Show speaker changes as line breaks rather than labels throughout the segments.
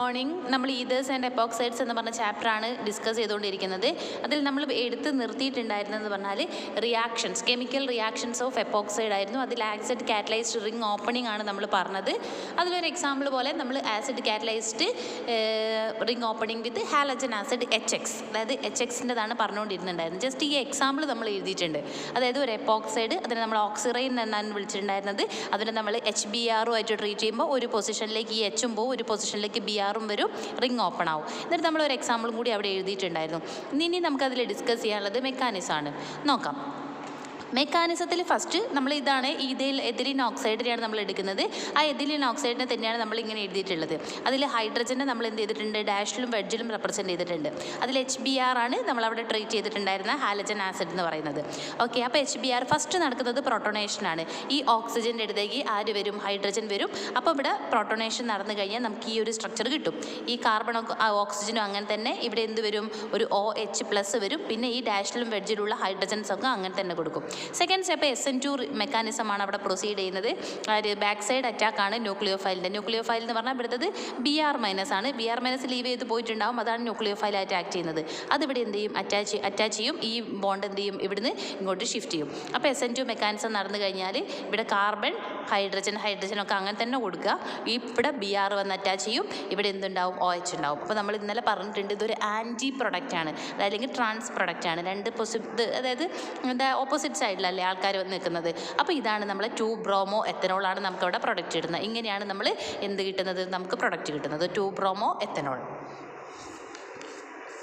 Morning നമ്മൾ ethers and എപ്പോക്സൈഡ്സ് എന്ന് പറഞ്ഞ ചാപ്റ്ററാണ് ഡിസ്കസ് ചെയ്തുകൊണ്ടിരിക്കുന്നത്. അതിൽ നമ്മൾ എടുത്ത് നിർത്തിയിട്ടുണ്ടായിരുന്നതെന്ന് പറഞ്ഞാൽ റിയാക്ഷൻസ്, കെമിക്കൽ റിയാക്ഷൻസ് ഓഫ് എപ്പോക്സൈഡ് ആയിരുന്നു. അതിൽ ആസിഡ് കാറ്റലൈസ്ഡ് റിംഗ് ഓപ്പണിംഗ് ആണ് നമ്മൾ പറഞ്ഞത്. അതിലൊരു എക്സാമ്പിൾ പോലെ നമ്മൾ ആസിഡ് കാറ്റലൈസ്ഡ് റിംഗ് ഓപ്പണിംഗ് വിത്ത് ഹാലജൻ ആസിഡ് HX, അതായത് HXൻ്റെതാണ് പറഞ്ഞുകൊണ്ടിരുന്നുണ്ടായിരുന്നത്. ജസ്റ്റ് ഈ എക്സാമ്പിൾ നമ്മൾ എഴുതിയിട്ടുണ്ട്. അതായത് ഒരു എപ്പോക്സൈഡ്, അതിനെ നമ്മൾ ഓക്സിറൈൻ എന്നാണ് വിളിച്ചിട്ടുണ്ടായിരുന്നത്. അതിനെ നമ്മൾ HBr ട്രീറ്റ് ചെയ്യുമ്പോൾ ഒരു പൊസിഷനിലേക്ക് ഈ എച്ചും പോകും, ഒരു പൊസിഷനിലേക്ക് BR വരും, റിംഗ് ഓപ്പൺ ആവും. എന്നിട്ട് നമ്മളൊരു എക്സാമ്പിളും കൂടി അവിടെ എഴുതിയിട്ടുണ്ടായിരുന്നു. ഇനി നമുക്കതിൽ ഡിസ്കസ് ചെയ്യാനുള്ളത് മെക്കാനിസമാണ്. നോക്കാം. മെക്കാനിസത്തിൽ ഫസ്റ്റ് നമ്മൾ ഇതാണ് എഥിലീൻ ഓക്സൈഡിനെയാണ് നമ്മൾ എടുക്കുന്നത്. ആ എഥിലീൻ ഓക്സൈഡിനെ തന്നെയാണ് നമ്മൾ ഇങ്ങനെ എഴുതിയിട്ടുള്ളത്. അതിൽ ഹൈഡ്രജനെ നമ്മൾ എന്ത് ചെയ്തിട്ടുണ്ട്, ഡാഷിലും വെഡ്ജിലും റെപ്രസെൻറ്റ് ചെയ്തിട്ടുണ്ട്. അതിൽ HBr ആണ് നമ്മളവിടെ ട്രീറ്റ് ചെയ്തിട്ടുണ്ടായിരുന്ന ഹാലജൻ ആസിഡ് എന്ന് പറയുന്നത്. ഓക്കെ, അപ്പോൾ HBr ഫസ്റ്റ് നടക്കുന്നത് പ്രൊട്ടോണേഷനാണ്. ഈ ഓക്സിജൻ്റെ അടുത്തേക്ക് ആര് വരും, ഹൈഡ്രജൻ വരും. അപ്പോൾ ഇവിടെ പ്രൊട്ടോണേഷൻ നടന്നു കഴിഞ്ഞാൽ നമുക്ക് ഈ ഒരു സ്ട്രക്ചർ കിട്ടും. ഈ കാർബൺ ഓക്സിജനും അങ്ങനെ തന്നെ ഇവിടെ എന്ത് വരും, ഒരു OH+ വരും. പിന്നെ ഈ ഡാഷിലും വെഡ്ജിലുള്ള ഹൈഡ്രജൻസ് ഒക്കെ അങ്ങനെ തന്നെ കൊടുക്കും. സെക്കൻഡ് സ്റ്റെപ്പ് SN2 മെക്കാനിസമാണ് അവിടെ പ്രൊസീഡ് ചെയ്യുന്നത്. ഒരു ബാക്ക് സൈഡ് അറ്റാക്കാണ് ന്യൂക്ലിയോഫൈലിൻ്റെ. ന്യൂക്ലിയോഫൈൽ എന്ന് പറഞ്ഞാൽ ഇവിടുത്തത് Br- ആണ്. Br- ലീവ് ചെയ്ത് പോയിട്ടുണ്ടാവും. അതാണ് ന്യൂക്ലിയോഫൈലായിട്ട് ആക്ട് ചെയ്യുന്നത്. അതിവിടെ എന്ത് ചെയ്യും, അറ്റാച്ച് ചെയ്യും. ഈ ബോണ്ട് എന്ത് ചെയ്യും, ഇവിടുന്ന് ഇങ്ങോട്ട് ഷിഫ്റ്റ് ചെയ്യും. അപ്പോൾ SN2 മെക്കാനിസം നടന്നു കഴിഞ്ഞാൽ ഇവിടെ കാർബൺ ഹൈഡ്രജൻ ഒക്കെ അങ്ങനെ തന്നെ കൊടുക്കുക. ഇവിടെ Br വന്ന് അറ്റാച്ച് ചെയ്യും. ഇവിടെ എന്തുണ്ടാവും, OH ഉണ്ടാവും. അപ്പോൾ നമ്മൾ ഇന്നലെ പറഞ്ഞിട്ടുണ്ട്, ഇതൊരു ആൻറ്റി പ്രൊഡക്റ്റാണ്, അല്ലെങ്കിൽ ട്രാൻസ് പ്രൊഡക്റ്റാണ്. രണ്ട് അതായത് എന്താ ഓപ്പോസിറ്റ് സൈഡിലല്ലേ ആൾക്കാർ വന്ന് നിൽക്കുന്നത്. അപ്പോൾ ഇതാണ് നമ്മൾ 2-ബ്രോമോ എത്തനോളാണ് നമുക്കവിടെ പ്രൊഡക്റ്റ് ഇടുന്നത്. ഇങ്ങനെയാണ് നമ്മൾ എന്ത് കിട്ടുന്നത്, നമുക്ക് പ്രൊഡക്റ്റ് കിട്ടുന്നത് 2-ബ്രോമോ എത്തനോൾ.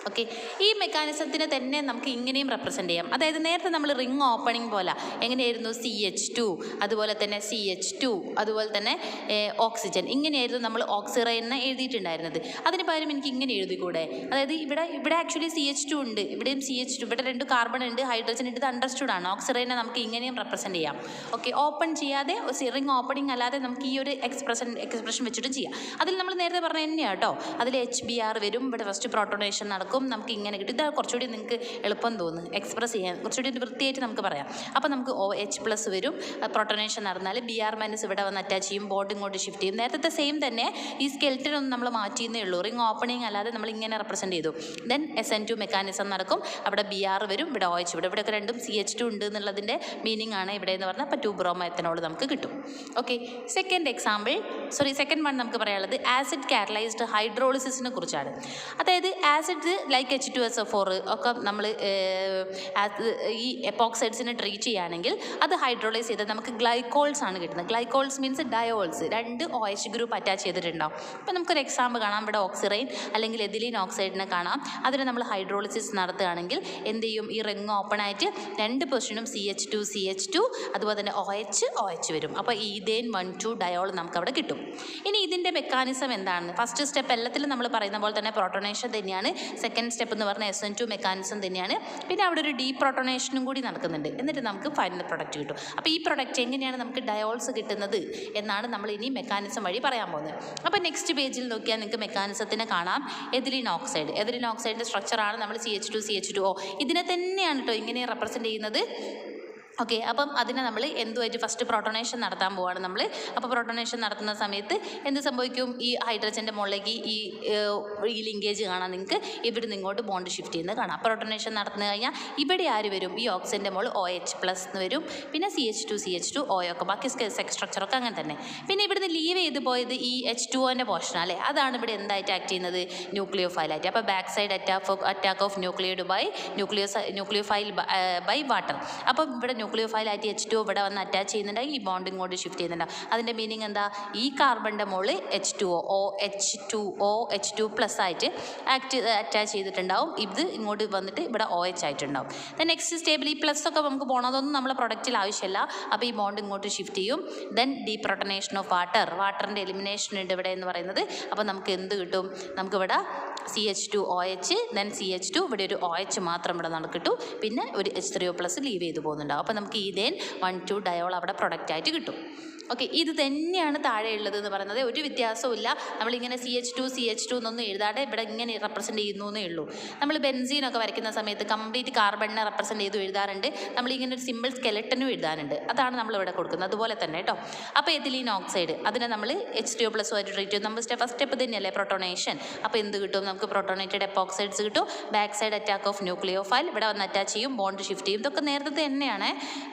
ഓക്കെ, ഈ മെക്കാനിസത്തിനെ തന്നെ നമുക്ക് ഇങ്ങനെയും റെപ്രസെൻ്റ് ചെയ്യാം. അതായത് നേരത്തെ നമ്മൾ റിംഗ് ഓപ്പണിംഗ് പോലെ എങ്ങനെയായിരുന്നു, CH2, അതുപോലെ തന്നെ CH2, അതുപോലെ തന്നെ ഓക്സിജൻ, ഇങ്ങനെയായിരുന്നു നമ്മൾ ഓക്സിറൈനെ എഴുതിയിട്ടുണ്ടായിരുന്നത്. അതിന് പകരം എനിക്ക് ഇങ്ങനെ എഴുതിക്കൂടെ, അതായത് ഇവിടെ ആക്ച്വലി CH2 ഉണ്ട്, ഇവിടെയും CH2, ഇവിടെ 2 കാർബൺ ഉണ്ട്, ഹൈഡ്രജൻ ഉണ്ട്. ഇത് അണ്ടർസ്റ്റുഡ് ആണ്. ഓക്സിറൈനെ നമുക്ക് ഇങ്ങനെയും റെപ്രസെൻ്റ് ചെയ്യാം. ഓക്കെ, ഓപ്പൺ ചെയ്യാതെ റിംഗ് ഓപ്പണിംഗ് അല്ലാതെ നമുക്ക് ഈ ഒരു എക്സ്പ്രഷൻ വെച്ചിട്ട് ചെയ്യാം. അതിൽ നമ്മൾ നേരത്തെ പറഞ്ഞ തന്നെയാണ് കേട്ടോ. അതിൽ HBr വരും, ഇവിടെ ഫസ്റ്റ് പ്രൊട്ടോണേഷൻ നടക്കും, നമുക്ക് ഇങ്ങനെ കിട്ടും. ഇത് കുറച്ചുകൂടി നിങ്ങൾക്ക് എളുപ്പം തോന്നുന്നു എക്സ്പ്രസ് ചെയ്യാൻ, കുറച്ചുകൂടി വൃത്തിയായിട്ട് നമുക്ക് പറയാം. അപ്പോൾ നമുക്ക് OH+ വരും, പ്രൊട്ടോണേഷൻ നടന്നാൽ Br- ഇവിടെ വന്ന് അറ്റാച്ച് ചെയ്യും, ബോണ്ട് ഇങ്ങോട്ട് ഷിഫ്റ്റ് ചെയ്യും. നേരത്തെ സെയിം തന്നെ, ഈ സ്കെൽറ്റൻ ഒന്നും നമ്മൾ മാറ്റിയെന്നേ ഉള്ളൂ. റിംഗ് ഓപ്പണിംഗ് അല്ലാതെ നമ്മൾ ഇങ്ങനെ റെപ്രസെൻറ്റ് ചെയ്തു. ദെൻ SN2 മെക്കാനിസം നടക്കും, അവിടെ Br വരും, ഇവിടെ OH, ഇവിടെയൊക്കെ രണ്ടും CH2 ഉണ്ട് എന്നുള്ളതിൻ്റെ മീനിങ് ആണ് ഇവിടെ എന്ന് പറഞ്ഞാൽ. അപ്പോൾ 2-ബ്രോമോ എത്തനോൾ നമുക്ക് കിട്ടും. ഓക്കെ, സെക്കൻഡ് വൺ നമുക്ക് പറയാനുള്ളത് ആസിഡ് കാറ്റലൈസ്ഡ് ഹൈഡ്രോളിസിസിനെ കുറിച്ചാണ്. അതായത് ആസിഡ് ലൈക്ക് H2SO4 ഒക്കെ നമ്മൾ ഈ എപ്പോക്സൈഡ്സിനെ ട്രീറ്റ് ചെയ്യുകയാണെങ്കിൽ അത് ഹൈഡ്രോളൈസ് ചെയ്ത് നമുക്ക് ഗ്ലൈക്കോൾസ് ആണ് കിട്ടുന്നത്. Glycols means diols, 2 OH group attach ചെയ്തിട്ടുണ്ടാവും. അപ്പോൾ നമുക്കൊരു എക്സാമ്പിൾ കാണാം. ഇവിടെ ഓക്സിറൈൻ അല്ലെങ്കിൽ എഥിലീൻ ഓക്സൈഡിനെ കാണാം. അതിന് നമ്മൾ ഹൈഡ്രോളിസിസ് നടത്തുകയാണെങ്കിൽ എന്ത് ചെയ്യും, ഈ റിംഗ് ഓപ്പൺ ആയിട്ട് 2 പൊസിഷനും CH2 അതുപോലെ തന്നെ OH വരും. അപ്പോൾ ഈഥേൻ 1,2 ഡയോൾ നമുക്ക് അവിടെ കിട്ടും. ഇനി ഇതിൻ്റെ മെക്കാനിസം എന്താണ്? ഫസ്റ്റ് സ്റ്റെപ്പ് എല്ലാത്തിലും നമ്മൾ പറയുന്ന പോലെ തന്നെ പ്രൊട്ടോണേഷൻ തന്നെയാണ്. സെക്കൻഡ് സ്റ്റെപ്പ് എന്ന് പറഞ്ഞാൽ SN2 മെക്കാനിസം തന്നെയാണ്. പിന്നെ അവിടെ ഒരു ഡീപ്രോട്ടോണേഷനും കൂടി നടക്കുന്നുണ്ട്. എന്നിട്ട് നമുക്ക് ഫൈനൽ പ്രൊഡക്റ്റ് കിട്ടും. അപ്പോൾ ഈ പ്രൊഡക്റ്റ് എങ്ങനെയാണ് നമുക്ക് ഡയോൾസ് കിട്ടുന്നത് എന്നാണ് നമ്മൾ ഇനി മെക്കാനിസം വഴി പറയാൻ പോകുന്നത്. അപ്പോൾ നെക്സ്റ്റ് പേജിൽ നോക്കിയാൽ നിങ്ങൾക്ക് മെക്കാനിസത്തിനെ കാണാം. എഥിലീൻ ഓക്സൈഡിൻ്റെ സ്ട്രക്ചറാണ് നമ്മൾ CH2O. ഇതിനെ തന്നെയാണ് കേട്ടോ ഇങ്ങനെ റെപ്രസെൻറ്റ് ചെയ്യുന്നത്. ഓക്കെ, അപ്പം അതിനെ നമ്മൾ എന്തുമായിട്ട് ഫസ്റ്റ് പ്രൊട്ടോണേഷൻ നടത്താൻ പോവാണ് നമ്മൾ. അപ്പോൾ പ്രൊട്ടോണേഷൻ നടത്തുന്ന സമയത്ത് എന്ത് സംഭവിക്കും, ഈ ഹൈഡ്രജൻ്റെ മുകളിലേക്ക് ഈ ലിങ്കേജ് കാണാം നിങ്ങൾക്ക്. ഇവിടെ നിന്ന് ഇങ്ങോട്ട് ബോണ്ട് ഷിഫ്റ്റ് ചെയ്യുന്നത് കാണാം. പ്രൊട്ടോണേഷൻ നടന്നു കഴിഞ്ഞാൽ ഇവിടെ ആര് വരും, ഈ ഓക്സിജൻ്റെ മുകളിൽ OH+ എന്ന് വരും. പിന്നെ CH2O ഒക്കെ, ബാക്കി സ്ട്രക്ചറൊക്കെ അങ്ങനെ തന്നെ. പിന്നെ ഇവിടുന്ന് ലീവ് ചെയ്ത് പോയത് ഈ H2Oൻ്റെ പോർഷൻ അല്ലേ, അതാണ് ഇവിടെ എന്തായിട്ട് ആക്ട് ചെയ്യുന്നത്, ന്യൂക്ലിയോഫൈലായിട്ട്. അപ്പോൾ back side attack of nucleophile by water. അപ്പം ഇവിടെ ന്യൂക്ലിയോഫൈലായിട്ട് H2O ഇവിടെ വന്ന് അറ്റാച്ച് ചെയ്യുന്നുണ്ടെങ്കിൽ ഈ ബോണ്ട് ഇങ്ങോട്ട് ഷിഫ്റ്റ് ചെയ്യുന്നുണ്ടാവും. അതിൻ്റെ മീനിങ് എന്താ, ഈ കാർബണിൻ്റെ മുകളിൽ H2+ ആയിട്ട് അറ്റാച്ച് ചെയ്തിട്ടുണ്ടാവും. ഇത് ഇങ്ങോട്ട് വന്നിട്ട് ഇവിടെ OH ആയിട്ടുണ്ടാവും. ദെൻ നെക്സ്റ്റ് സ്റ്റേബിൾ ഈ പ്ലസ് ഒക്കെ നമുക്ക് പോകണം, അതൊന്നും നമ്മളെ പ്രൊഡക്റ്റിൽ ആവശ്യമില്ല. അപ്പോൾ ഈ ബോണ്ട് ഇങ്ങോട്ട് ഷിഫ്റ്റ് ചെയ്യും. ദെൻ ഡീപ്രോട്ടനേഷൻ ഓഫ് വാട്ടറിൻ്റെ എലിമിനേഷൻ ഉണ്ട് ഇവിടെ എന്ന് പറയുന്നത്. അപ്പോൾ നമുക്ക് എന്ത് കിട്ടും, നമുക്കിവിടെ CH2OH, ദെൻ CH2, ഇവിടെ ഒരു OH മാത്രം ഇവിടെ നമുക്ക് കിട്ടും. പിന്നെ ഒരു H3O+ ലീവ് ചെയ്ത് പോകുന്നുണ്ടാവും. അപ്പോൾ നമുക്ക് ഈഥേൻ 1,2 ഡയോൾ അവിടെ പ്രൊഡക്റ്റായിട്ട് കിട്ടും. ഓക്കെ, ഇത് തന്നെയാണ് താഴെയുള്ളത് എന്ന് പറയുന്നത്. ഒരു വ്യത്യാസവും ഇല്ല. നമ്മളിങ്ങനെ CH2 എന്നൊന്നും എഴുതാതെ ഇവിടെ ഇങ്ങനെ റെപ്രസെൻറ്റ് ചെയ്യുന്നു എന്നേ ഉള്ളൂ. നമ്മൾ ബെൻസീനൊക്കെ വരയ്ക്കുന്ന സമയത്ത് കംപ്ലീറ്റ് കാർബണിനെ റെപ്രസെൻറ്റ് ചെയ്തു എഴുതാറുണ്ട്. നമ്മളിങ്ങനെ ഒരു സിമ്പിൾ സ്കെലറ്റനും എഴുതാനുണ്ട്. അതാണ് നമ്മളിവിടെ കൊടുക്കുന്നത്. അതുപോലെ തന്നെ കേട്ടോ. അപ്പോൾ എഥിലീൻ ഓക്സൈഡ് അതിനെ നമ്മൾ H2O+ ആയിട്ട് ട്രീറ്റ് ചെയ്യും. നമ്മൾ ഫസ്റ്റ് സ്റ്റെപ്പ് തന്നെയല്ലേ പ്രൊട്ടോണേഷൻ. അപ്പോൾ എന്ത് കിട്ടും? നമുക്ക് പ്രൊട്ടോണേറ്റഡ് എപ്പോക്സൈഡ്സ് കിട്ടും. Back side attack of nucleophile ഇവിടെ വന്ന് അറ്റാച്ച് ചെയ്യും, ബോണ്ട് ഷിഫ്റ്റ് ചെയ്യും. ഇതൊക്കെ നേരത്തെ തന്നെയാണ്.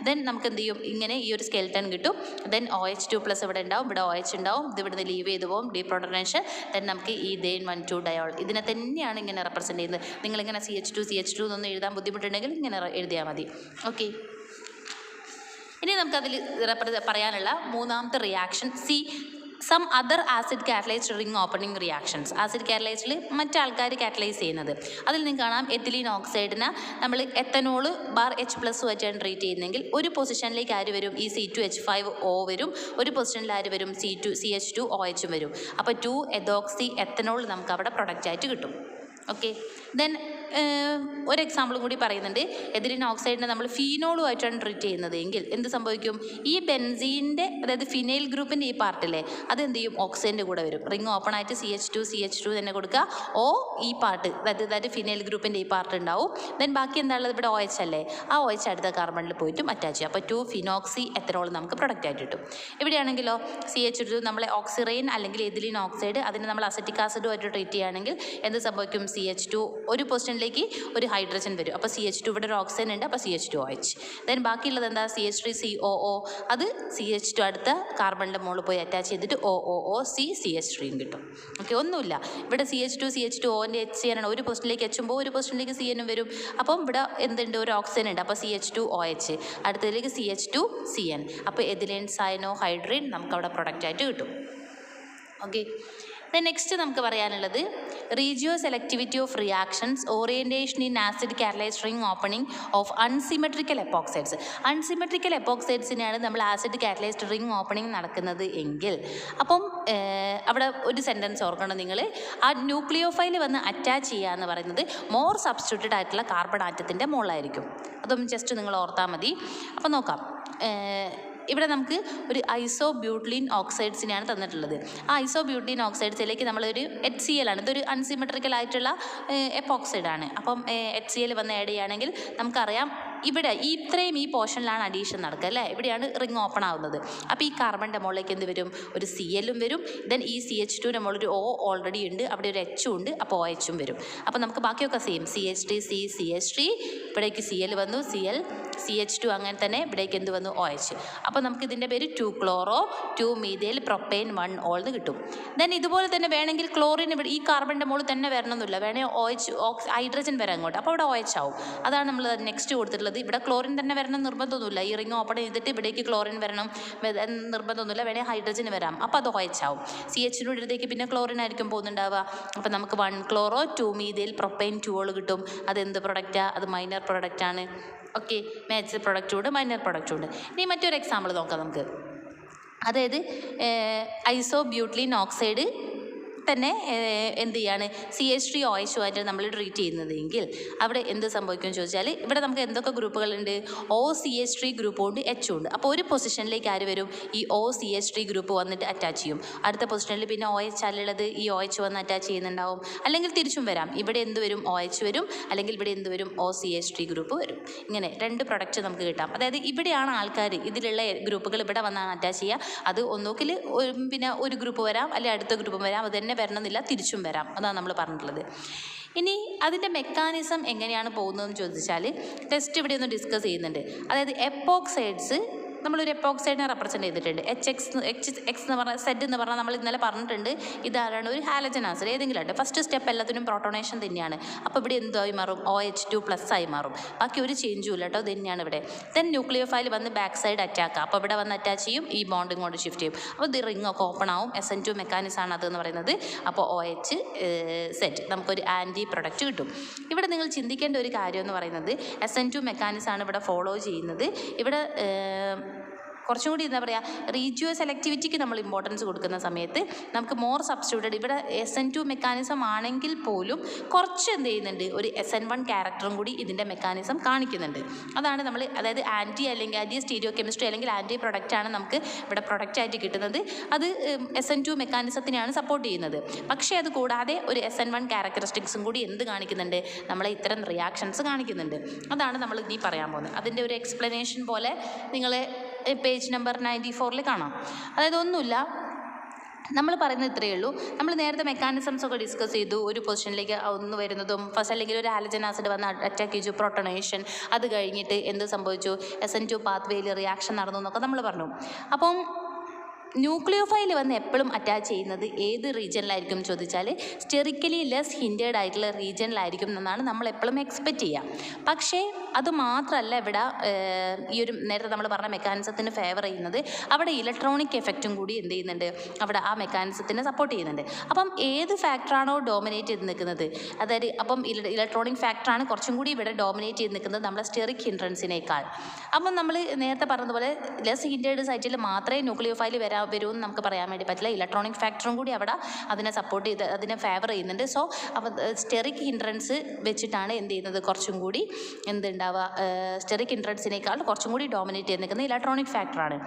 ദെൻ നമുക്ക് എന്ത് ചെയ്യും? ഇങ്ങനെ ഈ ഒരു സ്കെൽട്ടൺ കിട്ടും. ദെൻ OH2+ ഇവിടെ ഉണ്ടാവും, ഇവിടെ OH ഉണ്ടാവും, ഇത് ഇവിടുന്ന് ലീവ് ചെയ്ത് പോകും, ഡീപ്രൊട്ടോണേഷൻ. ദെൻ നമുക്ക് ഈ ഇഥൈൻ 1,2 ഡയോൾ ഇതിനെ തന്നെയാണ് ഇങ്ങനെ റെപ്രസെൻറ്റ് ചെയ്യുന്നത്. നിങ്ങളിങ്ങനെ CH2 എന്നൊന്നും എഴുതാൻ ബുദ്ധിമുട്ടുണ്ടെങ്കിൽ ഇങ്ങനെ എഴുതിയാൽ മതി. ഓക്കെ, ഇനി നമുക്കതിൽ പറയാനുള്ള മൂന്നാമത്തെ reaction some other acid catalysed ring opening reactions. Acid കാറ്റലൈസിൽ മറ്റാൾക്കാർ കാറ്റലൈസ് ചെയ്യുന്നത് അതിൽ നിങ്ങൾക്ക് കാണാം. എഥിലീൻ ഓക്സൈഡിനെ നമ്മൾ എത്തനോൾ H+ ആയിട്ടാണ് ട്രീറ്റ് ചെയ്യുന്നതെങ്കിൽ ഒരു പൊസിഷനിലേക്ക് ആര് വരും? ഈ C2H5O വരും. ഒരു പൊസിഷനിൽ ആര് വരും? CH2OH വരും. അപ്പോൾ 2-എഥോക്സി എത്തനോൾ നമുക്ക് അവിടെ പ്രൊഡക്റ്റായിട്ട് കിട്ടും. ഓക്കെ, ദെൻ ഒരു എക്സാമ്പിളും കൂടി പറയുന്നുണ്ട്. എഥിലീൻ ഓക്സൈഡിനെ നമ്മൾ ഫീനോളുമായിട്ടാണ് ട്രീറ്റ് ചെയ്യുന്നത് എങ്കിൽ എന്ത് സംഭവിക്കും? ഈ ബെൻസീൻ്റെ അതായത് ഫിനൈൽ ഗ്രൂപ്പിൻ്റെ ഈ പാർട്ടില്ലേ അതെന്ത് ചെയ്യും? ഓക്സിജൻ്റെ കൂടെ വരും. റിംഗ് ഓപ്പൺ ആയിട്ട് CH2 തന്നെ കൊടുക്കുക. ഈ പാർട്ട് അതായത് ഫിനൈൽ ഗ്രൂപ്പിൻ്റെ ഈ പാർട്ട് ഉണ്ടാവും. ദെൻ ബാക്കി എന്താണുള്ളത്? ഇവിടെ OH അല്ലേ, ആ OH അടുത്ത കാർബണിൽ പോയിട്ടും അറ്റാച്ച് ചെയ്യും. അപ്പോൾ 2-ഫിനോക്സി എത്തനോൾ നമുക്ക് പ്രൊഡക്റ്റ് ആയിട്ട് കിട്ടും. ഇവിടെയാണെങ്കിലോ CH2 നമ്മളെ ഓക്സിറൈൻ അല്ലെങ്കിൽ എഥിലീൻ ഓക്സൈഡ് അതിനെ നമ്മൾ അസറ്റിക് ആസിഡുമായിട്ട് ട്രീറ്റ് ചെയ്യുകയാണെങ്കിൽ എന്ത് സംഭവിക്കും? CH2 ഒരു പൊസിഷനിലേക്ക് ഒരു ഹൈഡ്രജൻ വരും. അപ്പോൾ CH2 ഇവിടെ ഒരു ഓക്സിജൻ ഉണ്ട്, അപ്പോൾ CH2OH. ദെൻ ബാക്കിയുള്ളത് എന്താ? CH3COO അത് CH2 അടുത്ത കാർബണിൻ്റെ മുകളിൽ പോയി അറ്റാച്ച് ചെയ്തിട്ട് OOOC കിട്ടും. ഓക്കെ, ഒന്നുമില്ല. ഇവിടെ CH2O-ൻ്റെ HCN ആണ്. ഒരു പൊസിഷനിലേക്ക് H പോകും, ഒരു പൊസിഷനിലേക്ക് CN വരും. അപ്പം ഇവിടെ എന്തുണ്ട്? ഒരു ഓക്സിജൻ ഉണ്ട്, അപ്പോൾ CH2OH അടുത്തതിലേക്ക് CH2CN. അപ്പോൾ എഥിലീൻ സയനോഹൈഡ്രേറ്റ് നമുക്ക് അവിടെ പ്രൊഡക്റ്റായിട്ട് കിട്ടും. ഓക്കെ, ദെൻ നെക്സ്റ്റ് നമുക്ക് പറയാനുള്ളത് regioselectivity of reactions orientation in acid catalysed ring opening of unsymmetrical epoxides. Unsymmetrical എപ്പോക്സൈഡ്സിനെയാണ് നമ്മൾ ആസിഡ് കാറ്റലൈസ്ഡ് റിംഗ് ഓപ്പണിംഗ് നടക്കുന്നത് എങ്കിൽ അപ്പം അവിടെ ഒരു സെൻറ്റൻസ് ഓർക്കണം നിങ്ങൾ. ആ ന്യൂക്ലിയോഫൈൽ വന്ന് അറ്റാച്ച് ചെയ്യുക എന്ന് പറയുന്നത് മോർ സബ്സ്റ്റിറ്റ്യൂട്ടഡ് ആയിട്ടുള്ള കാർബൺ ആറ്റത്തിൻ്റെ മുകളിലായിരിക്കും. അതൊന്നും ജസ്റ്റ് നിങ്ങൾ ഓർത്താൽ മതി. അപ്പോൾ നോക്കാം. ഇവിടെ നമുക്ക് ഒരു ഐസോബ്യൂട്ട്ലീൻ ഓക്സൈഡ്സിനെയാണ് തന്നിട്ടുള്ളത്. ആ ഐസോബ്യൂട്ട്ലീൻ ഓക്സൈഡ്സിലേക്ക് നമ്മളൊരു HCl ആണ്. ഇതൊരു അൺസിമെട്രിക്കൽ ആയിട്ടുള്ള എപ്പോക്സൈഡാണ്. അപ്പം HCl വന്ന് ആഡ് ചെയ്യുകയാണെങ്കിൽ നമുക്കറിയാം ഇവിടെ ഇത്രയും ഈ പോർഷനിലാണ് അഡീഷൻ നടക്കുക അല്ലേ. ഇവിടെയാണ് റിംഗ് ഓപ്പൺ ആവുന്നത്. അപ്പോൾ ഈ കാർബണിൻ്റെ മുകളിലേക്ക് എന്ത് വരും? ഒരു CLും വരും. ദെൻ ഈ CH2 നമ്മളൊരു O ഓൾറെഡി ഉണ്ട്, അവിടെ ഒരു H ഉണ്ട്, അപ്പോൾ OHും വരും. അപ്പോൾ നമുക്ക് ബാക്കിയൊക്കെ സെയിം CH3 ഇവിടേക്ക് Cl വന്നു, Cl CH2 അങ്ങനെ തന്നെ ഇവിടേക്ക് എന്ത് വന്നു? OH. അപ്പോൾ നമുക്ക് ഇതിൻ്റെ പേര് 2-ക്ലോറോ 2-മീഥൈൽ പ്രൊപ്പൈൻ 1-ഓൾ എന്ന് കിട്ടും. ദെൻ ഇതുപോലെ തന്നെ വേണമെങ്കിൽ ക്ലോറിൻ ഇവിടെ ഈ കാർബണിൻ്റെ മുകളിൽ തന്നെ വരണമെന്നില്ല, വേണമെങ്കിൽ ഹൈഡ്രജൻ വരാം അങ്ങോട്ട്, അപ്പോൾ അവിടെ OH ആവും. അതാണ് നമ്മൾ നെക്സ്റ്റ് കൊടുത്തിട്ടുള്ളത്. ഇവിടെ ക്ലോറിൻ തന്നെ വരണം നിർബന്ധമൊന്നുമില്ല. ഈ റിംഗ് ഓപ്പൺ ചെയ്തിട്ട് ഇവിടേക്ക് ക്ലോറിൻ വരണം നിർബന്ധമൊന്നുമില്ല, വേണമെങ്കിൽ ഹൈഡ്രജൻ വരാം, അപ്പോൾ അത് OH ആവും. CH2 അടുത്തേക്ക് പിന്നെ ക്ലോറിൻ ആയിരിക്കും പോകുന്നുണ്ടാവുക. അപ്പോൾ നമുക്ക് 1-ക്ലോറോ 2-മീഥൈൽ പ്രൊപ്പൈൻ 2-ഓൾ കിട്ടും. അതെന്ത് പ്രൊഡക്റ്റാണ്? അത് മൈനർ പ്രൊഡക്റ്റാണ്. ഓക്കെ, മേജർ പ്രൊഡക്റ്റും ഉണ്ട്, മൈനർ പ്രൊഡക്റ്റും ഉണ്ട്. ഇനി മറ്റൊരു എക്സാമ്പിൾ നോക്കാം നമുക്ക്. അതായത് ഐസോബ്യൂട്ട്ലീൻ ഓക്സൈഡ് തന്നെ എന്ത് ചെയ്യാണ്? CH3OH ആയിട്ട് നമ്മൾ ട്രീറ്റ് ചെയ്യുന്നതെങ്കിൽ അവിടെ എന്ത് സംഭവിക്കുമെന്ന് ചോദിച്ചാൽ ഇവിടെ നമുക്ക് എന്തൊക്കെ ഗ്രൂപ്പുകളുണ്ട്? OCH3 ഗ്രൂപ്പും ഉണ്ട്, H ഉണ്ട്. അപ്പോൾ ഒരു പൊസിഷനിലേക്ക് ആര് വരും? ഈ OCH3 ഗ്രൂപ്പ് വന്നിട്ട് അറ്റാച്ച് ചെയ്യും. അടുത്ത പൊസിഷനിൽ പിന്നെ OH അല്ലുള്ളത് ഈ OH വന്ന് അറ്റാച്ച് ചെയ്യുന്നുണ്ടാവും. അല്ലെങ്കിൽ തിരിച്ചും വരാം. ഇവിടെ എന്ത് വരും? OH വരും. അല്ലെങ്കിൽ ഇവിടെ എന്ത് വരും? OCH3 ഗ്രൂപ്പ് വരും. ഇങ്ങനെ രണ്ട് പ്രൊഡക്റ്റ് നമുക്ക് കിട്ടാം. അതായത് ഇവിടെയാണ് ആൾക്കാർ ഇതിലുള്ള ഗ്രൂപ്പുകൾ ഇവിടെ വന്നാണ് അറ്റാച്ച് ചെയ്യുക. അത് ഒന്നുകിൽ പിന്നെ ഒരു ഗ്രൂപ്പ് വരാം, അല്ലെങ്കിൽ അടുത്ത ഗ്രൂപ്പ് വരാം. അത് തന്നെ വരണമെന്നില്ല, തിരിച്ചും വരാം. അതാണ് നമ്മൾ പറഞ്ഞിട്ടുള്ളത്. ഇനി അതിൻ്റെ മെക്കാനിസം എങ്ങനെയാണ് പോകുന്നതെന്ന് ചോദിച്ചാൽ ടെസ്റ്റ് ഇവിടെ ഒന്ന് ഡിസ്കസ് ചെയ്യുന്നുണ്ട്. അതായത് എപ്പോക്സൈഡ്സ് നമ്മളൊരു എപ്പോക്സൈഡിനെ റെപ്രസെൻറ്റ് ചെയ്തിട്ടുണ്ട്. എക്സ് എന്ന് പറഞ്ഞാൽ സെഡ് എന്ന് പറഞ്ഞാൽ നമ്മൾ ഇന്നലെ പറഞ്ഞിട്ടുണ്ട് ഇതാണ് ഒരു ഹാലജൻ ആസിഡ് ഏതെങ്കിലും ആയിട്ട്. ഫസ്റ്റ് സ്റ്റെപ്പ് എല്ലാത്തിനും പ്രൊട്ടോണേഷൻ തന്നെയാണ്. അപ്പോൾ ഇവിടെ എന്തായി മാറും? OH2+ ആയി മാറും. ബാക്കി ഒരു ചേഞ്ചും ഇല്ല കേട്ടോ, തന്നെയാണ് ഇവിടെ. ദെൻ ന്യൂക്ലിയോഫൈൽ വന്ന് ബാക്ക് സൈഡ് അറ്റാക്ക്, അപ്പോൾ ഇവിടെ വന്ന് അറ്റാച്ച് ചെയ്യും, ഈ ബോണ്ട് ഇങ്ങോട്ട് ഷിഫ്റ്റ് ചെയ്യും. അപ്പോൾ ഇത് റിംഗ് ഒക്കെ ഓപ്പൺ ആവും. SN2 മെക്കാനിസമാണ് അതെന്ന് പറയുന്നത്. അപ്പോൾ OH സെറ്റ് നമുക്കൊരു ആൻറ്റി പ്രൊഡക്റ്റ് കിട്ടും. ഇവിടെ നിങ്ങൾ ചിന്തിക്കേണ്ട ഒരു കാര്യം എന്ന് പറയുന്നത് SN2 മെക്കാനിസമാണ് ഇവിടെ ഫോളോ ചെയ്യുന്നത്. ഇവിടെ കുറച്ചും കൂടി എന്താ പറയുക റീജിയോ സെലക്ടിവിറ്റിക്ക് നമ്മൾ ഇമ്പോർട്ടൻസ് കൊടുക്കുന്ന സമയത്ത് നമുക്ക് മോർ സബ്സ്റ്റിറ്റ്യൂട്ടഡ് ഇവിടെ SN2 മെക്കാനിസം ആണെങ്കിൽ പോലും കുറച്ച് എന്ത് ചെയ്യുന്നുണ്ട് ഒരു SN1 ക്യാരക്ടറും കൂടി ഇതിൻ്റെ മെക്കാനിസം കാണിക്കുന്നുണ്ട്. അതാണ് നമ്മൾ അതായത് ആൻറ്റി സ്റ്റീരിയോ കെമിസ്ട്രി അല്ലെങ്കിൽ ആൻറ്റി പ്രൊഡക്റ്റാണ് നമുക്ക് ഇവിടെ പ്രൊഡക്റ്റായിട്ട് കിട്ടുന്നത്. അത് SN2 മെക്കാനിസത്തിനെയാണ് സപ്പോർട്ട് ചെയ്യുന്നത്. പക്ഷേ അത് കൂടാതെ ഒരു SN1 ക്യാരക്ടറിസ്റ്റിക്സും കൂടി എന്ത് കാണിക്കുന്നുണ്ട് നമ്മളെ ഇത്തരം റിയാക്ഷൻസ് കാണിക്കുന്നുണ്ട്. അതാണ് നമ്മൾ ഇനി പറയാൻ പോകുന്നത്. അതിൻ്റെ ഒരു എക്സ്പ്ലനേഷൻ പോലെ നിങ്ങളെ പേജ് നമ്പർ 94 കാണാം. അതായത് ഒന്നുമില്ല, നമ്മൾ പറയുന്നത് ഇത്രയേ ഉള്ളൂ. നമ്മൾ നേരത്തെ മെക്കാനിസംസ് ഒക്കെ ഡിസ്കസ് ചെയ്തു. ഒരു പൊസിഷനിലേക്ക് ഒന്ന് വരുന്നതും ഫസ്റ്റ് അല്ലെങ്കിൽ ഒരു ഹാലജൻ ആസിഡ് വന്ന് അറ്റാക്ക് ചെയ്തു, പ്രൊട്ടണേഷൻ, അത് കഴിഞ്ഞിട്ട് എന്ത് സംഭവിച്ചു SN2 പാത്വേയിൽ റിയാക്ഷൻ നടന്നു എന്നൊക്കെ നമ്മൾ പറഞ്ഞു. അപ്പം ന്യൂക്ലിയോഫൈൽ വന്ന് എപ്പോഴും അറ്റാച്ച് ചെയ്യുന്നത് ഏത് റീജിയനിലായിരിക്കും ചോദിച്ചാൽ സ്റ്റെറിക്കലി ലെസ് ഹിൻഡേഡ് ആയിട്ടുള്ള റീജിയനിലായിരിക്കും എന്നാണ് നമ്മൾ എപ്പോഴും എക്സ്പെക്റ്റ് ചെയ്യുക. പക്ഷേ അത് മാത്രമല്ല ഇവിടെ ഈ ഒരു നേരത്തെ നമ്മൾ പറഞ്ഞ മെക്കാനിസത്തിന് ഫേവർ ചെയ്യുന്നത് അവിടെ ഇലക്ട്രോണിക് എഫക്റ്റും കൂടി എന്ത് ചെയ്യുന്നുണ്ട് അവിടെ ആ മെക്കാനിസത്തിനെ സപ്പോർട്ട് ചെയ്യുന്നുണ്ട്. അപ്പം ഏത് ഫാക്ടറാണോ ഡോമിനേറ്റ് ചെയ്ത് നിൽക്കുന്നത്, അതായത് അപ്പം ഇലക്ട്രോണിക് ഫാക്ടറാണ് കുറച്ചും കൂടി ഇവിടെ ഡോമിനേറ്റ് ചെയ്ത് നിൽക്കുന്നത് നമ്മുടെ സ്റ്റെറിക് ഹിൻഡ്രൻസിനേക്കാൾ. അപ്പം നമ്മൾ നേരത്തെ പറഞ്ഞതുപോലെ ലെസ് ഹിൻഡേഡ് സൈറ്റിൽ മാത്രമേ ന്യൂക്ലിയോഫൈൽ വരുമെന്ന് നമുക്ക് പറയാൻ വേണ്ടി പറ്റില്ല. ഇലക്ട്രോണിക് ഫാക്ടറും കൂടി അവിടെ അതിനെ സപ്പോർട്ട് ചെയ്ത് അതിനെ ഫേവർ ചെയ്യുന്നുണ്ട്. സോ അപ്പോൾ സ്റ്റെറിക് ഹിൻഡ്രൻസ് വെച്ചിട്ടാണ് എന്ത് ചെയ്യുന്നത് കുറച്ചും കൂടി എന്തുണ്ടാവുക സ്റ്റെറിക് ഹിൻഡ്രൻസിനേക്കാൾ കുറച്ചും കൂടി ഡോമിനേറ്റ് ചെയ്ത് നിൽക്കുന്ന ഇലക്ട്രോണിക് ഫാക്ടറാണ്.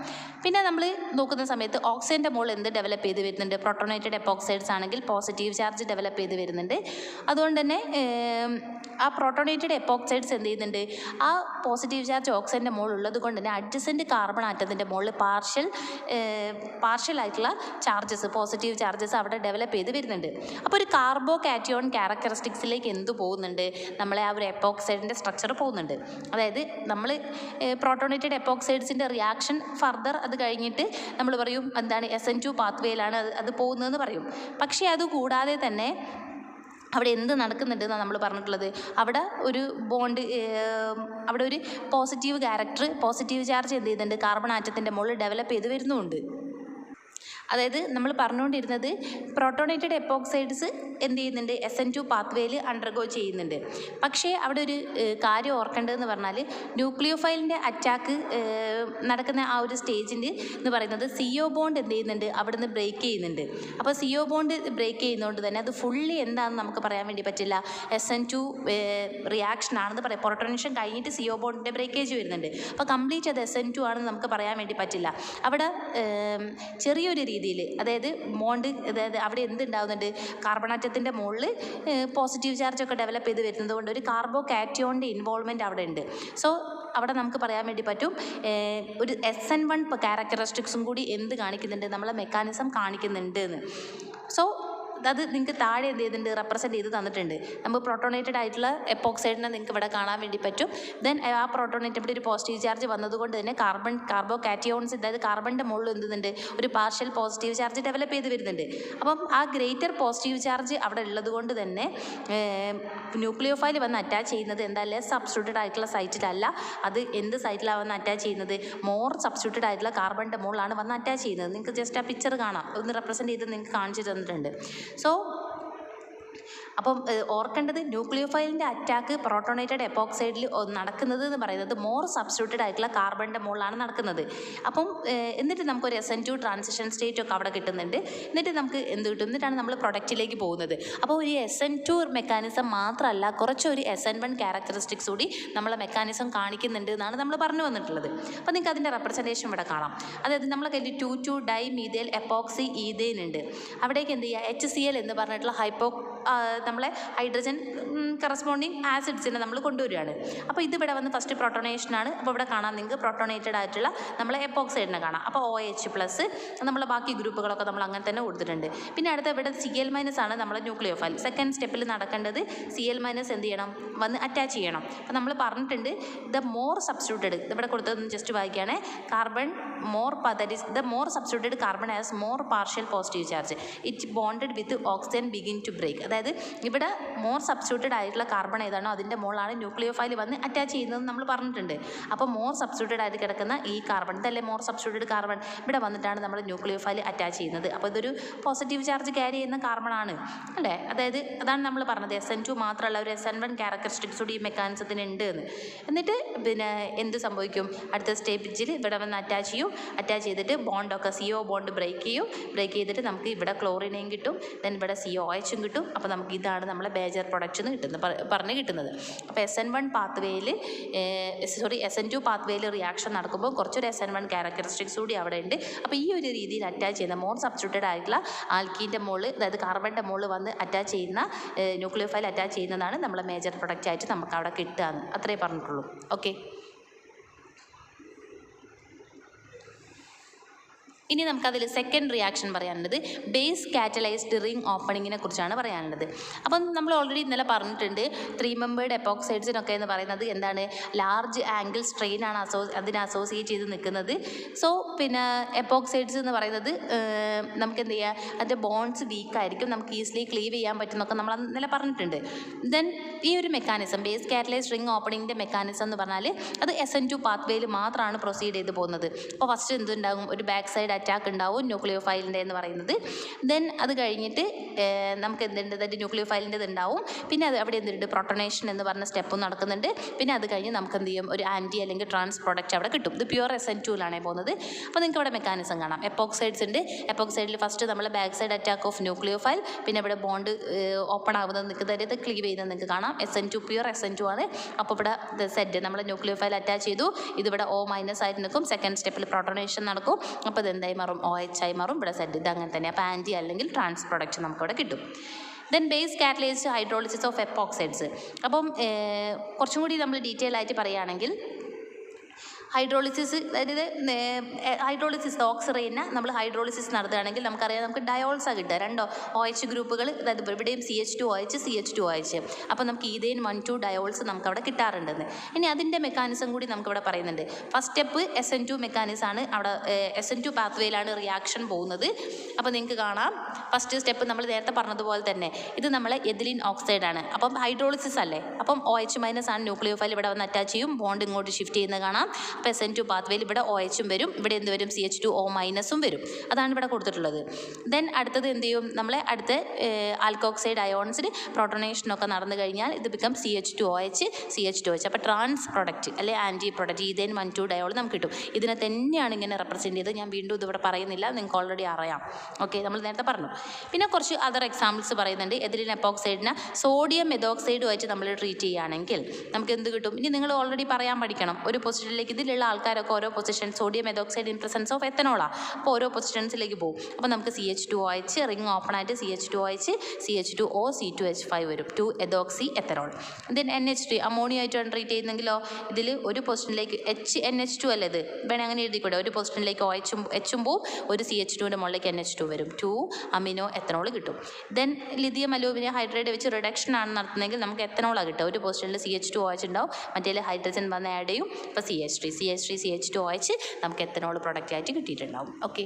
പിന്നെ നമ്മൾ നോക്കുന്ന സമയത്ത് ഓക്സിജൻ്റെ മോൾ എന്ത് ഡെവലപ്പ് ചെയ്ത് വരുന്നുണ്ട്, പ്രൊട്ടോണേറ്റഡ് എപ്പോക്സൈഡ്സ് ആണെങ്കിൽ പോസിറ്റീവ് ചാർജ് ഡെവലപ്പ് ചെയ്ത് വരുന്നുണ്ട്. അതുകൊണ്ട് തന്നെ ആ പ്രൊട്ടോണേറ്റഡ് എപ്പോക്സൈഡ്സ് എന്ത് ചെയ്യുന്നുണ്ട് ആ പോസിറ്റീവ് ചാർജ് ഓക്സിജൻ്റെ മോൾ ഉള്ളത് കൊണ്ട് തന്നെ അഡ്ജസൻറ്റ് കാർബൺ ആറ്റത്തിൻ്റെ മുകളിൽ പാർഷ്യലായിട്ടുള്ള ചാർജസ് പോസിറ്റീവ് ചാർജസ് അവിടെ ഡെവലപ്പ് ചെയ്ത് വരുന്നുണ്ട്. അപ്പോൾ ഒരു കാർബോ കാറ്റയോൺ ക്യാരക്ടറിസ്റ്റിക്സിലേക്ക് എന്ത് പോകുന്നുണ്ട് നമ്മളെ ആ ഒരു എപ്പോക്സൈഡിൻ്റെ സ്ട്രക്ചർ പോകുന്നുണ്ട്. അതായത് നമ്മൾ പ്രോട്ടോണേറ്റഡ് എപ്പോക്സൈഡ്സിൻ്റെ റിയാക്ഷൻ ഫർദർ അത് കഴിഞ്ഞിട്ട് നമ്മൾ പറയും എന്താണ് SN2 പാത്വേയിലാണ് അത് പോകുന്നതെന്ന് പറയും. പക്ഷേ അതുകൂടാതെ തന്നെ അവിടെ എന്ത് നടക്കുന്നുണ്ടെന്നാണ് നമ്മൾ പറഞ്ഞിട്ടുള്ളത്. അവിടെ ഒരു ബോണ്ട് അവിടെ ഒരു പോസിറ്റീവ് ചാർജ് എന്ത് ചെയ്യുന്നുണ്ട് കാർബൺ ആറ്റത്തിൻ്റെ മുകളിൽ ഡെവലപ്പ് ചെയ്ത് വരുന്നുമുണ്ട്. അതായത് നമ്മൾ പറഞ്ഞുകൊണ്ടിരുന്നത് പ്രോട്ടോണേറ്റഡ് എപ്പോക്സൈഡ്സ് എന്ത് ചെയ്യുന്നുണ്ട് SN2 പാത്വേയിൽ അണ്ടർഗോ ചെയ്യുന്നുണ്ട്. പക്ഷേ അവിടെ ഒരു കാര്യം ഓർക്കേണ്ടതെന്ന് പറഞ്ഞാൽ ന്യൂക്ലിയോഫൈലിൻ്റെ അറ്റാക്ക് നടക്കുന്ന ആ ഒരു സ്റ്റേജിൻ്റെ എന്ന് പറയുന്നത് CO ബോണ്ട് എന്ത് ചെയ്യുന്നുണ്ട് അവിടെ നിന്ന് ബ്രേക്ക് ചെയ്യുന്നുണ്ട്. അപ്പോൾ CO ബോണ്ട് ബ്രേക്ക് ചെയ്യുന്നതുകൊണ്ട് തന്നെ അത് ഫുള്ളി എന്താണെന്ന് നമുക്ക് പറയാൻ വേണ്ടി പറ്റില്ല, SN2 റിയാക്ഷൻ ആണെന്ന് പറയാം. പ്രൊട്ടോണേഷൻ കഴിഞ്ഞിട്ട് CO ബോണ്ടിൻ്റെ ബ്രേക്കേജ് വരുന്നുണ്ട്. അപ്പോൾ കംപ്ലീറ്റ് അത് SN2 ആണെന്ന് നമുക്ക് പറയാൻ വേണ്ടി പറ്റില്ല. അവിടെ ചെറിയൊരു രീതിയിൽ അതായത് ബോണ്ട് അതായത് അവിടെ എന്തുണ്ടാവുന്നുണ്ട് കാർബൺ ആറ്റത്തിൻ്റെ മുകളിൽ പോസിറ്റീവ് ചാർജൊക്കെ ഡെവലപ്പ് ചെയ്ത് വരുന്നത് കൊണ്ട് ഒരു കാർബോ കാറ്റയോണിൻ്റെ ഇൻവോൾവ്മെൻറ്റ് അവിടെ ഉണ്ട്. സോ അവിടെ നമുക്ക് പറയാൻ വേണ്ടി പറ്റും ഒരു SN1 ക്യാരക്ടറിസ്റ്റിക്സും കൂടി എന്ത് കാണിക്കുന്നുണ്ട് നമ്മളെ മെക്കാനിസം കാണിക്കുന്നുണ്ട് എന്ന്. സോ അത് നിങ്ങൾക്ക് താഴെ എന്ത് ചെയ്തിട്ടുണ്ട് റെപ്രസെൻറ്റ് ചെയ്ത് തന്നിട്ടുണ്ട്. നമ്മൾ പ്രൊട്ടോണേറ്റഡ് ആയിട്ടുള്ള എപ്പോക്സൈഡിനെ നിങ്ങൾക്ക് ഇവിടെ കാണാൻ വേണ്ടി പറ്റും. ദെൻ ആ പ്രൊട്ടോണേറ്റ് ഇവിടെ ഒരു പോസിറ്റീവ് ചാർജ് വന്നതുകൊണ്ട് തന്നെ കാർബോ കാറ്റയോൺസ് അതായത് കാർബണിൻ്റെ മുകളിൽ എന്തുണ്ട് ഒരു പാർഷ്യൽ പോസിറ്റീവ് ചാർജ് ഡെവലപ്പ് ചെയ്ത് വരുന്നുണ്ട്. അപ്പം ആ ഗ്രേറ്റർ പോസിറ്റീവ് ചാർജ് അവിടെ ഉള്ളത് കൊണ്ട് തന്നെ ന്യൂക്ലിയോഫൈൽ വന്ന് അറ്റാച്ച് ചെയ്യുന്നത് എന്താ ലെസ് സബ്സ്റ്റിറ്റ്യൂട്ടഡ് ആയിട്ടുള്ള സൈറ്റിലല്ല, അത് എന്ത് സൈറ്റിലാണ് വന്ന് അറ്റാച്ച് ചെയ്യുന്നത് മോർ സബ്സ്റ്റിറ്റ്യൂട്ടഡ് ആയിട്ടുള്ള കാർബണിൻ്റെ മുകളിലാണ് വന്ന് അറ്റാച്ച് ചെയ്യുന്നത്. നിങ്ങൾക്ക് ജസ്റ്റ് ആ പിക്ചർ കാണാം, ഒന്ന് റെപ്രസെൻറ്റ് ചെയ്ത് നിങ്ങൾക്ക് കാണിച്ചു തന്നിട്ടുണ്ട്. സോ അപ്പം ഓർക്കേണ്ടത് ന്യൂക്ലിയോഫൈലിൻ്റെ അറ്റാക്ക് പ്രോട്ടോണേറ്റഡ് എപ്പോക്സൈഡിൽ നടക്കുന്നത് എന്ന് പറയുന്നത് മോർ സബ്സ്റ്റിറ്റ്യൂട്ടഡ് ആയിട്ടുള്ള കാർബണിൻ്റെ മുകളിലാണ് നടക്കുന്നത്. അപ്പം എന്നിട്ട് നമുക്കൊരു SN2 ട്രാൻസിഷൻ സ്റ്റേറ്റ് ഒക്കെ അവിടെ കിട്ടുന്നുണ്ട്. എന്നിട്ട് നമുക്ക് എന്ത് കിട്ടും, എന്നിട്ടാണ് നമ്മൾ പ്രൊഡക്റ്റിലേക്ക് പോകുന്നത്. അപ്പോൾ ഒരു SN2 മെക്കാനിസം മാത്രമല്ല കുറച്ചൊരു SN1 ക്യാരക്ടറിസ്റ്റിക്സ് കൂടി നമ്മളെ മെക്കാനിസം കാണിക്കുന്നുണ്ട് എന്നാണ് നമ്മൾ പറഞ്ഞു വന്നിട്ടുള്ളത്. അപ്പോൾ നിങ്ങൾക്ക് അതിൻ്റെ റെപ്രസെൻറ്റേഷൻ ഇവിടെ കാണാം. അതായത് നമ്മളെ കയ്യിൽ 2,2 ഡൈമീഥൈൽ എപ്പോക്സി ഈഥേൻ ഉണ്ട്. അവിടേക്ക് എന്ത് ചെയ്യുക HCl എന്ന് പറഞ്ഞിട്ടുള്ള നമ്മളെ ഹൈഡ്രജൻ കറസ്പോണ്ടിങ് ആസിഡ്സിനെ നമ്മൾ കൊണ്ടുവരികയാണ്. അപ്പോൾ ഇതിവിടെ വന്ന് ഫസ്റ്റ് പ്രൊട്ടോണേഷനാണ്. അപ്പോൾ ഇവിടെ കാണാം നിങ്ങൾക്ക് പ്രൊട്ടോണേറ്റഡ് ആയിട്ടുള്ള നമ്മളെ എപ്പോക്സൈഡിനെ കാണാം. അപ്പോൾ OH+ നമ്മളെ ബാക്കി ഗ്രൂപ്പുകളൊക്കെ നമ്മൾ അങ്ങനെ തന്നെ കൊടുത്തിട്ടുണ്ട്. പിന്നെ അടുത്ത ഇവിടെ Cl- ആണ് നമ്മളെ ന്യൂക്ലിയോഫൈൽ. സെക്കൻഡ് സ്റ്റെപ്പിൽ നടക്കേണ്ടത് Cl- എന്ത് ചെയ്യണം വന്ന് അറ്റാച്ച് ചെയ്യണം. അപ്പോൾ നമ്മൾ പറഞ്ഞിട്ടുണ്ട് ദ മോർ സബ്സ്റ്റിറ്റ്യൂട്ടഡ് ഇവിടെ കൊടുത്തതെന്ന് ജസ്റ്റ് വായിക്കുകയാണ് carbon more that is the more substituted carbon has more partial positive charge it bonded with oxygen begin to break. അതായത് ഇവിടെ മോർ സബ്സ്റ്റിറ്റ്യൂട്ടഡ് ആയിട്ടുള്ള കാർബൺ ഏതാണോ അതിൻ്റെ മോളാണ് ന്യൂക്ലിയോഫൈൽ വന്ന് അറ്റാച്ച് ചെയ്യുന്നത് നമ്മൾ പറഞ്ഞിട്ടുണ്ട്. അപ്പോൾ മോർ സബ്സ്റ്റിറ്റ്യൂട്ടഡ് ആയിട്ട് കിടക്കുന്ന ഈ കാർബൺ, ഇതല്ലേ മോർ സബ്സ്റ്റിറ്റ്യൂട്ടഡ് കാർബൺ, ഇവിടെ വന്നിട്ടാണ് നമ്മൾ ന്യൂക്ലിയോഫൈൽ അറ്റാച്ച് ചെയ്യുന്നത്. അപ്പോൾ ഇതൊരു പോസിറ്റീവ് ചാർജ് ക്യാരി ചെയ്യുന്ന കാർബൺ ആണ് അല്ലേ. അതായത് അതാണ് നമ്മൾ പറഞ്ഞത് SN2 മാത്രമല്ല ഒരു SN1 ക്യാരക്ടറിസ്റ്റിക്സ് കൂടി ഈ മെക്കാനിസത്തിന് ഉണ്ട് എന്ന്. എന്നിട്ട് പിന്നെ എന്ത് സംഭവിക്കും, അടുത്ത സ്റ്റേജിൽ ഇവിടെ വന്ന് അറ്റാച്ച് ചെയ്യും. അറ്റാച്ച് ചെയ്തിട്ട് ബോണ്ടൊക്കെ CO ബോണ്ട് ബ്രേക്ക് ചെയ്തിട്ട് നമുക്ക് ഇവിടെ ക്ലോറിനെയും കിട്ടും, ദെൻ ഇവിടെ COOHും കിട്ടും. അപ്പോൾ നമുക്ക് ഇതാണ് നമ്മളെ മേജർ പ്രൊഡക്റ്റ് എന്ന് പറഞ്ഞ് കിട്ടുന്നത്. അപ്പോൾ SN1 പാത്വേയിൽ SN2 പാത്വേയിൽ റിയാക്ഷൻ നടക്കുമ്പോൾ കുറച്ചൊരു SN1 ക്യാരക്ടറിസ്റ്റിക്സ് കൂടി അവിടെ ഉണ്ട്. അപ്പോൾ ഈ ഒരു രീതിയിൽ അറ്റാച്ച് ചെയ്യുന്ന മോർ സബ്സ്റ്റിറ്റ്യൂട്ടഡ് ആയിട്ടുള്ള ആൽക്കീൻ്റെ മോള്, അതായത് കാർബണിൻ്റെ മോള് വന്ന് അറ്റാച്ച് ചെയ്യുന്ന ന്യൂക്ലിയോഫൈൽ അറ്റാച്ച് ചെയ്യുന്നതാണ് നമ്മളെ മേജർ പ്രൊഡക്റ്റ് ആയിട്ട് നമുക്ക് അവിടെ കിട്ടുകയെന്ന് അത്രേ പറഞ്ഞിട്ടുള്ളൂ. ഓക്കെ, ഇനി നമുക്കതിൽ സെക്കൻഡ് റിയാക്ഷൻ പറയാനുള്ളത് ബേസ് കാറ്റലൈസ്ഡ് റിംഗ് ഓപ്പണിങ്ങിനെ കുറിച്ചാണ് പറയാനുള്ളത്. അപ്പം നമ്മൾ ഓൾറെഡി ഇന്നലെ പറഞ്ഞിട്ടുണ്ട് 3 മെമ്പേർഡ് എപ്പോക്സൈഡ്സിനൊക്കെ എന്ന് പറയുന്നത് എന്താണ്, ലാർജ് ആംഗിൾ സ്ട്രെയിൻ ആണ് അതിനെ അസോസിയേറ്റ് ചെയ്ത് നിൽക്കുന്നത്. സോ പിന്നെ എപ്പോക്സൈഡ്സ് എന്ന് പറയുന്നത് നമുക്ക് എന്ത് ചെയ്യുക, അതിൻ്റെ ബോൺസ് വീക്കായിരിക്കും, നമുക്ക് ഈസിലി ക്ലീവ് ചെയ്യാൻ പറ്റുന്നൊക്കെ നമ്മൾ ഇന്നലെ പറഞ്ഞിട്ടുണ്ട്. ദെൻ ഈ ഒരു മെക്കാനിസം ബേസ് കാറ്റലൈസ്ഡ് റിംഗ് ഓപ്പണിങ്ങിൻ്റെ മെക്കാനിസം എന്ന് പറഞ്ഞാൽ അത് SN2 പാത്വേയിൽ മാത്രമാണ് പ്രൊസീഡ് ചെയ്ത് പോകുന്നത്. അപ്പോൾ ഫസ്റ്റ് എന്തുണ്ടാകും, ഒരു ബാക്ക് സൈഡ് അറ്റാക്ക് ഉണ്ടാവും ന്യൂക്ലിയോഫൈലിൻ്റെ എന്ന് പറയുന്നത്. ദെൻ അത് കഴിഞ്ഞിട്ട് നമുക്ക് എന്തുണ്ട്, അതിൻ്റെ ന്യൂക്ലിയോഫൈലിൻ്റെ ഉണ്ടാവും. പിന്നെ അത് അവിടെ എന്തുണ്ട്, പ്രൊട്ടനേഷൻ എന്ന് പറഞ്ഞ സ്റ്റെപ്പും നടക്കുന്നുണ്ട്. പിന്നെ അത് കഴിഞ്ഞ് നമുക്ക് എന്ത് ചെയ്യും, ഒരു ആൻറ്റി അല്ലെങ്കിൽ ട്രാൻസ് പ്രോഡക്റ്റ് അവിടെ കിട്ടും. ഇത് പ്യുവർ SN2ലാണ് പോകുന്നത്. അപ്പോൾ നിങ്ങൾക്ക് ഇവിടെ മെക്കാനിസം കാണാം. എപ്പോക്സൈഡ്സ് ഉണ്ട്. എപ്പോക്സൈഡിൽ ഫസ്റ്റ് നമ്മൾ back side attack of nucleophile, പിന്നെ ഇവിടെ ബോണ്ട് ഓപ്പൺ ആവുന്നത് നിൽക്കുന്നത്, ഇത് ക്ലീവ് ചെയ്യുന്നത് നിങ്ങൾക്ക് കാണാം. SN2 പ്യുവർ SN2 ആണ്. അപ്പോൾ ഇവിടെ സെറ്റ് നമ്മൾ ന്യൂക്ലിയോഫൈൽ അറ്റാച്ച് ചെയ്തു, ഇതിവിടെ O- ആയിട്ട് നിൽക്കും. സെക്കൻഡ് സ്റ്റെപ്പിൽ പ്രൊട്ടനേഷൻ നടക്കും. അപ്പോൾ ഇത് എന്തായി മാറും, OH ആയി മാറും. ഇവിടെ സെറ്റ് ഇത് അങ്ങനെ തന്നെ. അപ്പോൾ ആൻറ്റി അല്ലെങ്കിൽ ട്രാൻസ് പ്രൊഡക്റ്റ് നമുക്കിവിടെ കിട്ടും. Then base catalysed hydrolysis of epoxides. അപ്പം കുറച്ചും കൂടി നമ്മൾ ഡീറ്റെയിൽ ആയിട്ട് പറയുകയാണെങ്കിൽ ഹൈഡ്രോളിസിസ്, അതായത് ഹൈഡ്രോളിസിസ് ഓക്സിറൈനെ നമ്മൾ ഹൈഡ്രോളിസിസ് നടത്തുകയാണെങ്കിൽ നമുക്കറിയാം, നമുക്ക് ഡയോൾസാണ് കിട്ടുക. 2 OH ഗ്രൂപ്പുകൾ, അതായത് ഇവിടെയും CH2OH CH2OH. അപ്പോൾ നമുക്ക് ഈതേൻ 1,2 ഡയോൾസ് നമുക്ക് അവിടെ കിട്ടാറുണ്ടെന്ന്. ഇനി അതിൻ്റെ മെക്കാനിസം കൂടി നമുക്കിവിടെ പറയുന്നുണ്ട്. ഫസ്റ്റ് സ്റ്റെപ്പ് SN2 മെക്കാനിസം ആണ്. അവിടെ SN2 പാത്വേയിലാണ് റിയാക്ഷൻ പോകുന്നത്. അപ്പോൾ നിങ്ങൾക്ക് കാണാം ഫസ്റ്റ് സ്റ്റെപ്പ് നമ്മൾ നേരത്തെ പറഞ്ഞതുപോലെ തന്നെ ഇത് നമ്മളെ എഥിലീൻ ഓക്സൈഡ് ആണ്. അപ്പം ഹൈഡ്രോളിസിസ് അല്ലേ, അപ്പം OH- ആണ് ന്യൂക്ലിയോഫൈൽ ഇവിടെ വന്ന് അറ്റാച്ച് ചെയ്യും, ബോണ്ട് ഇങ്ങോട്ട് ഷിഫ്റ്റ് ചെയ്യുന്നത് കാണാം. അപ്പോൾ SN2 പാത്വേയിൽ ഇവിടെ OHും വരും, ഇവിടെ എന്ത് വരും, CH2O- വരും. അതാണ് ഇവിടെ കൊടുത്തിട്ടുള്ളത്. ദെൻ അടുത്തത് എന്ത് ചെയ്യും, നമ്മളെ അടുത്ത ആൽക്കോക്സൈഡ് അയോൺസിന് പ്രൊട്ടനേഷനൊക്കെ നടന്നു കഴിഞ്ഞാൽ ഇത് ബിക്കം CH2OH CH2OH. അപ്പോൾ ട്രാൻസ് പ്രൊഡക്റ്റ് അല്ലെ ആൻറ്റി പ്രൊഡക്റ്റ് ഈതേൻ 1,2 ഡയോൾ നമുക്ക് കിട്ടും. ഇതിനെ തന്നെയാണ് ഇങ്ങനെ റെപ്രസെൻറ്റ് ചെയ്തത്. ഞാൻ വീണ്ടും ഇതിവിടെ പറയുന്നില്ല, നിങ്ങൾക്ക് ഓൾറെഡി അറിയാം. ഓക്കെ, നമ്മൾ നേരത്തെ പറഞ്ഞു. പിന്നെ കുറച്ച് അതർ എക്സാമ്പിൾസ് പറയുന്നുണ്ട്. എഥിലീൻ എപ്പോക്സൈഡിനെ സോഡിയം മെതോക്സൈഡുമായിട്ട് നമ്മൾ ട്രീറ്റ് ചെയ്യുകയാണെങ്കിൽ നമുക്ക് എന്ത് കിട്ടും. ഇനി നിങ്ങൾ ഓൾറെഡി പറയാൻ പഠിക്കണം, ഒരു പൊസിഷനിലേക്ക് ഇതിലുള്ള ആൾക്കാരൊക്കെ ഓരോ position, sodium methoxide in presence of എത്തനോളാണ്. അപ്പോൾ ഓരോ പൊസിഷൻസിലേക്ക് പോകും. അപ്പോൾ നമുക്ക് CH2OH റിംഗ് ഓപ്പൺ ആയിട്ട് CH2OH CH2O C2H5 വരും, 2-എഥോക്സി എത്തനോൾ. ദെൻ NH3 അമോണിയ ആയിട്ടാണ് ട്രീറ്റ് ചെയ്യുന്നെങ്കിലോ ഇതിൽ ഒരു പൊസിഷനിലേക്ക് HNH2 അല്ലേ, ഇത് വേണമെങ്കിൽ അങ്ങനെ എഴുതിക്കൂടെ, ഒരു പൊസിഷനിലേക്ക് Hഉം പോവും, ഒരു CH2ൻ്റെ മുകളിലേക്ക് NH2 വരും, 2 അമിനോ എത്തനോൾ കിട്ടും. ദെൻ ലിഥിയം അലൂമിനിയം ഹൈഡ്രേറ്റ് വെച്ച് റിഡക്ഷൻ ആണ് നടത്തുന്നതെങ്കിൽ നമുക്ക് എത്തനോളാണ് കിട്ടുക. ഒരു പൊസിഷനിൽ CH2OH ഉണ്ടാവും, മറ്റേ ഹൈഡ്രജൻ വന്ന് ആഡ് ചെയ്യും. അപ്പോൾ CH3 CH2OH നമുക്ക് എത്തനോൾ പ്രൊഡക്റ്റ് ആയിട്ട് കിട്ടിയിട്ടുണ്ടാവും. ഓക്കെ.